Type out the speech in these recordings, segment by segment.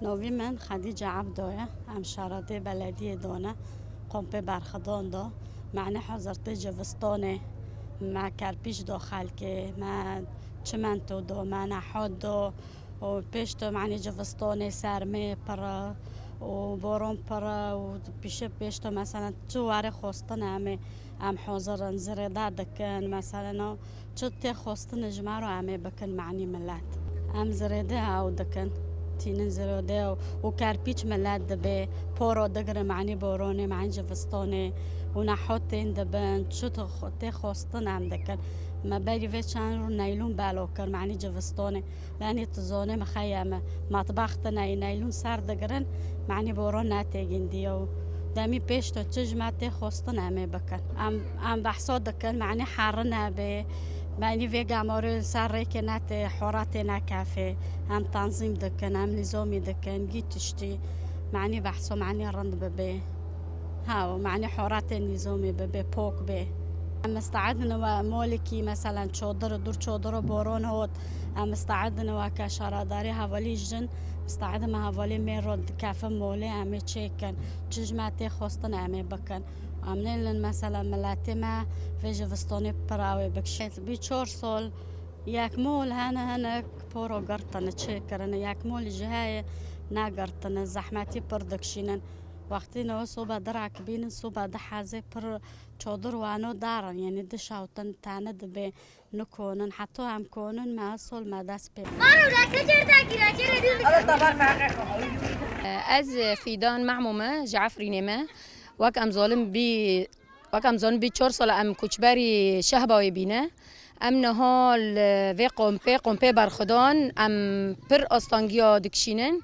نوی من خدیجه عبدویه همشارده بلدیه دانه قمپه برخدان دا معنی حضرت جوستانه ما کرپیش داخل که ما چمنتو دو ما نحاد دو و پیش تو معنی جوستانه سرمه پر و بارون پر و پیش تو مثلا چو واره خواستن همه هم حاضرن زرده دکن مثلا چو تی خواستن جمعه رو همه بکن معنی ملت هم زرده او دکن تینن زرده و کرپیچ ملت دبه پارا دگر معنی بارونه معنی جوستانه و نحوتین دبن چو تی خواستن هم دکن ما بری و چند رو نیلون بالو کر معنی جوستانه لانی تزانه مخیمه مطبخت نیلون سر دگرن معنی بارون نتیگین دیو دمی پیش تو چجمعتی خواستن همه بکن ام بحثا دکن معنی حرنه به معنی ویگا مارو سر که نت حرات نکافه هم تنظیم دکن هم نظامی دکن گیتشتی معنی بحثا معنی رند ببه ها معنی حرات نظامی ببه پوک به مستعدنا مالکی مثلا چادر دور چادر باران هات مستعدنا و کشاراداری حوالی جن مستعد ما حوالی میرد کافه موله همه چکن چجمعتی خواستن همه بکن عملن مثلا ملتی ما في جوستاني براوي بكشت بي 4 سال یک مول هنا پورو گرتن چه کرن یک مول جهای نگرتن زحمتی پردکشینن وقتی نو صبح درک بین صبح ده حازه پر چادر وانو دارن یعنی دشاوتن تانه دبه نکنن حتی هم کنن ما سال ما دست به از فیدان معمومه جعفری نمه وکم ظالم بی 4 سال ام کوچبری شهباوی بینه ام نهال و قمپه برخدان ام پر آستانگیا دکشینن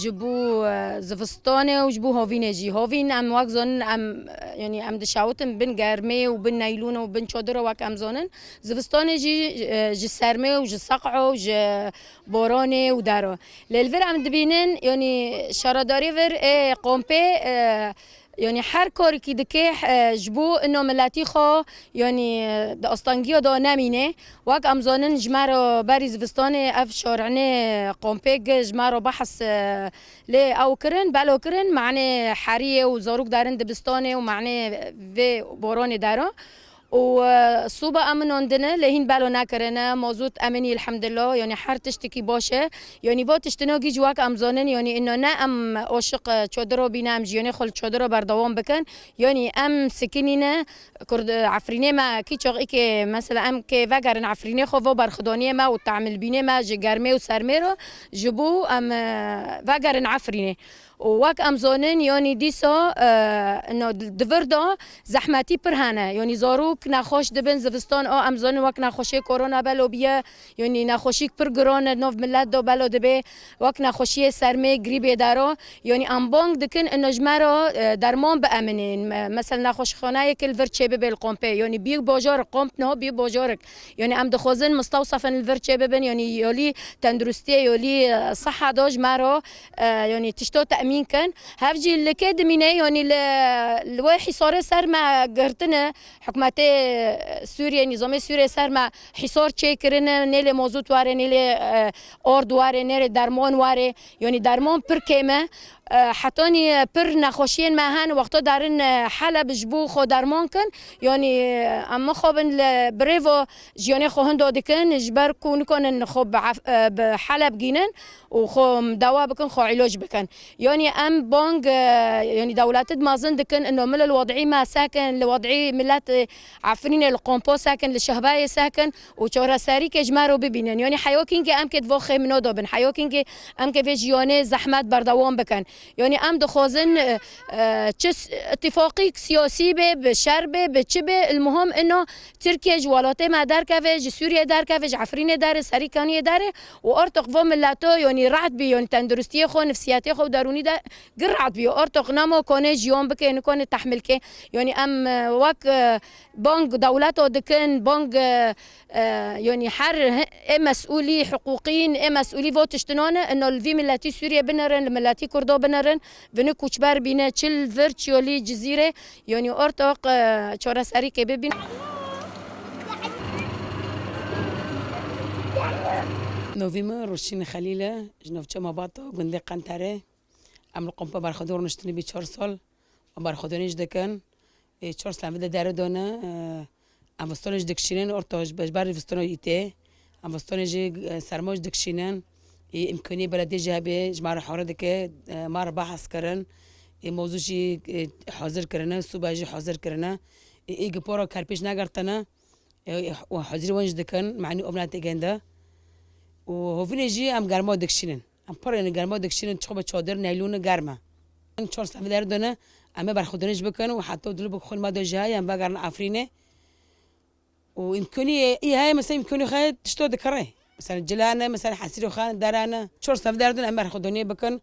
جبو زفستانه و جبو هاوینه جی هاوین ام وقت زانن ام یعنی ام دشاوتن بن گرمه و بن نیلون و بن چادر وقت ام زانن زفستانه جی سرمه و جی سقع و جی بارانه و دارو للور ام دبینن یعنی شراداری ور قمپه یعنی هر کاری که دکه جبو انو ملتی خو یعنی داستانگی دا نمینه وقت امزانن جمرو بری زوستان اف شارعنه قمپگ جمرو بحث لی او کرن بلو کرن معنی حریه و زاروک دارن دبستانه و معنی و باران دارن و صوبة أمن عندنا لهين بالو ناكرنا موزود أمني الحمد لله يعني حر تشتكي باشه يعني با تشتناجي جواك أمزانن يعني إنه نا أم عاشق چادر بينام جياني خل چادر بردوام بكن يعني أم سكنينا كرد عفرينه ما كي چاقي كي مثلا أم كي وگرن عفرينه خو برخدانيه ما وتعمل بينه ما جگرمه و سرمه رو جبو أم وگرن عفرينه وواك أمزانن يعني ديسا إنه دفردا زحمتي برهنه يعني زاروك نخوش دبن زفستان أمزانن وك نخوشي كورونا بلو بيه يعني نخوشيك برجران نوف ملت دو بلو دبي وك نخوشي سرمي قريب دارو يعني أم بانك دكن إنه جمرة درمان بأمنين مثلا نخوش خانه كل فرشة بالقمبة يعني بيك باجار قمب نه بيك باجارك يعني أم دخوزن مستوصفا الفرشة ببن يعني يولي تندرستي يولي صحة داج مرة يعني تشتو تأمين كان هفجي اللي كده مني يعني الواحد صار سر ما قرتنا حكومتي سوريا نظام سوريا سر ما حصار چیکرنه نیل موضوع واره نیل آرد واره نیل درمان واره يعني درمان پر کمه حتى پر نخوشين معهن وقتا دارن حلب جبو خو درمان کن يعني اما خوبن بريفو جياني خوهن داده کن جبر کون کنن خو بحلب گینن و خو دوا بکن خو علاج بکن يعني ام بانگ يعني دولات مازن دكن انه مل الوضعي ما ساكن الوضعي ملات عفرين القمبو ساكن للشهبايه ساكن وشورا ساري كجمارو ببينن يعني حيوكينج ام كد فخ منو دوبن حيوكينج ام كفي جياني زحمات بردوام بكن يعني ام دخوزن تشس اتفاقي سياسي بشربه بچبه المهم انه تركيا جوالاتي ما دار كفج سوريا دار كفج عفرين دار ساري كانيه دار وارتق فم ملاتو يعني رعد بي يعني تندرستي خو نفسياتي خو داروني دا قرعت بي ارتق نامو كونه جيون بك كونه تحمل كي يعني ام وك بنك دولته دكن بنك يعني حر مسؤولي حقوقيين مسؤولي فوت اشتنانه انه الفي ملاتي سوريا بنرن ملاتي كردو بنرن بنو كوچبر بينه چل فيرتشوالي جزيره يعني ارتق چورا سري كي ببين نوفيم روشين خليلة جنوف ما باطو قندي قنتاري عمل قنبة برخدور نشتني بي 4 سال وبرخدونيش دكان 4 سال بدا داره دونه ام وستونش دکشینن ارتاج بجبر وستونو ایته ام وستونج سرماج دکشینن امکانی بلدی جهبه جمار حواره که مار بحث کردن موضوعی حاضر کردن صبحی حاضر کردن ایگ پورا کرپیش نگرتنا و حاضر ونج دکن معنی ابنات گنده و هفنیجی ام گرما دکشینن ام پورا این گرما دکشینن چخو به چادر نیلون گرمه این 4 سال در دونه اما برخودنش بکن و حتی دلو بخون ما دو جای ام بگرن آفرینه وإمكانية هاي مثلا إمكانية خير تشتود كره مثلا جلانا مثلا حسيرو خان دارانا شورس تفداردون أما رخدوني بكن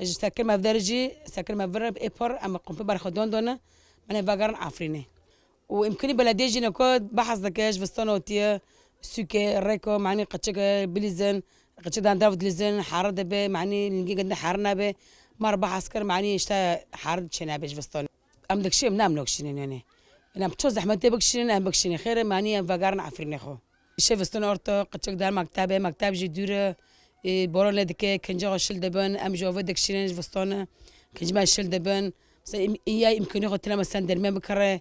ساكن ما بدرجي ساكن ما برب إبر أما قم برخدون دونا من فاجرن عفرينه وإمكانية بلديجي نكود بحث ذكاش فستانوتيا سوكي ريكو معني قتشك بليزن قتشك دان دافد ليزن حارد به معني نجي قدنا حارنا به مر بحث كر معني إشتا حارد شنا بيش فستان أم دكشي منام نوكشين يعني أنا بتشوف زحمتي بكشين أنا بكشين خير ماني فقارن عفرين خو الشيف استنورته قتشك دار مكتب جدورة بورا لدك كنجا شل دبن أم جوفة دكشين فستانه كنجما شل دبن مثلا إياه إمكانية قتلا مثلا درمان بكره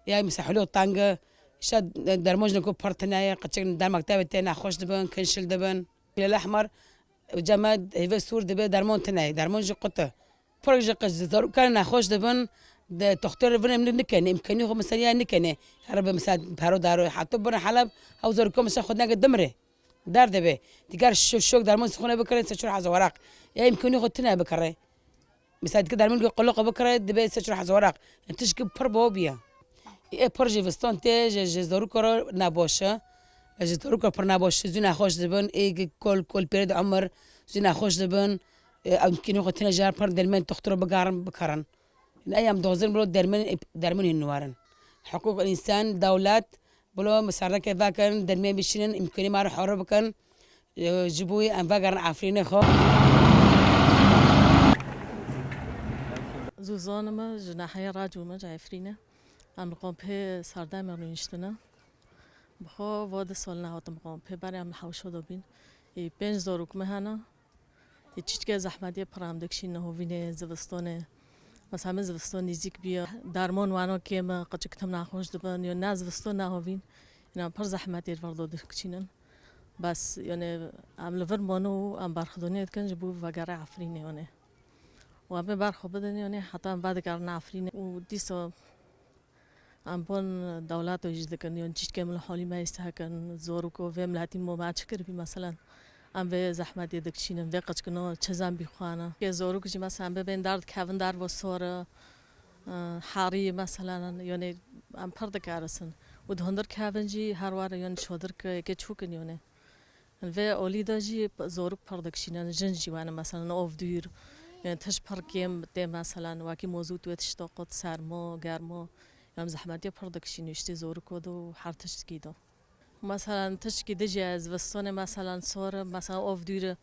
إياه مثلا حلو طانجة شاد درموج نكو بارتناية قتشك دار مكتب تاني خوش دبن كنشل دبن الأحمر جماد هيفا سور دبن درمون تناي درمون جقطة فرق جقش زارو كان خوش دبن ده تختار بنا من نكنه إمكانيه مثلا نكنه هرب مثلا بارو دارو حتى بنا حلب أو زاركم مثلا خدنا قد دمره دار دبه تقار شوك دارمون سخونة بكرة سشور حز ورق يا إمكانيه خدتنا بكرة مثلا كده دارمون قلقة بكرة دبه سشور حز ورق أنتش كب بربو بيا إيه برجي فستان تيج زارو كرو نباشه زارو كرو بر نباشه زين خوش دبن إيه كل بيرد عمر زين خوش دبن إمكانيه خدتنا جار بر دلمن تختار بقارن بكرن الأيام دوزن بلو درمن النوارن حقوق الإنسان دولات بلو مسارك فاكن درمين بيشين إمكاني ما راح أقرب كان جبوي أن فاكر عفرين خو زوزان ما جناحية راجو ما عفرينه أم قام به سردای مرنیشتنه بخو واد سال نهاتم قام به برای ام حوشو دابین 5000 رکمه هنه چیچکه زحمتی پرام دکشین نهوینه زوستانه مثلا من زوستان نزدیک بیا درمان وانا که ما قچکتم نخوش دبن یا نه زوستان نهوین اینا پر زحمتی ورداد دکشینن بس یعنی ام لور مانو ام برخدانیت کن جبو وگره عفرینه یعنی و ام برخو بدن یعنی حتی ام بعد کار نعفرینه و دیسا ام بون دولت وجد کن یعنی چیز که مل حالی ما استحکن زورو کو و ملتی مو ما چکر بی مثلا ام به زحمت دکشینم و قچکنو چزم بیخوانه که زورو کجی مثلا ببین درد کهون در و سوار حاری مثلا یعنی ام پرده کارسن و دهندر کهونجی هر وار یعنی شودر که چوکن یعنی و اولیدا جی زورو پرده کشینن جنجی وانه مثلا اوف دور یعنی تش پرکیم ده مثلا واکی موضوع تو تشتاقت سرما گرما ام زحمتی پرده کشینی اشتی زورو کدو هر تشکیدو مثلا تشكي جاز وستون مثلا صور مثلا اوف دور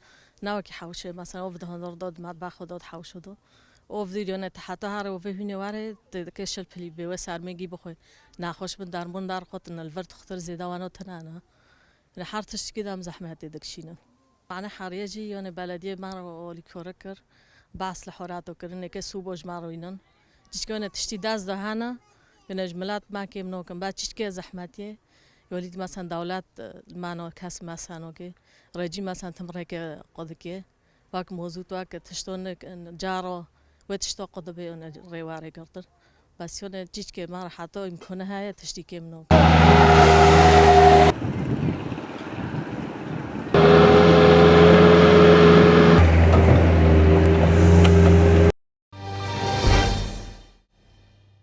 ناوكي حوشه مثلا اوف دهندر داد مطبخ داد حوشه دو اوف دور یعنی حتی هر اوف هنی واره کشل پلی به و سرمگی بخوی نخوش من درمون در خود نلفر تختار زیده وانو تنانه یعنی هر تشكي دام زحمت دکشینه معنی حریجی یعنی بلدیه من اولی کارکر باس لحوراتو کرنه که سوبوج ماروینن چیزکه یعنی تشتی دست دهانه یعنی جملات ما کیم نوکم بعد چیزکه زحمتیه ولید مثلا دولت منو کس مثلا که رژیم مثلا تمرک قدکه واک موضوع تو که تشتون جارو و تشتو قد به اون رواره کردن بس یون چیز که ما حتی امکانه های تشتی کم نو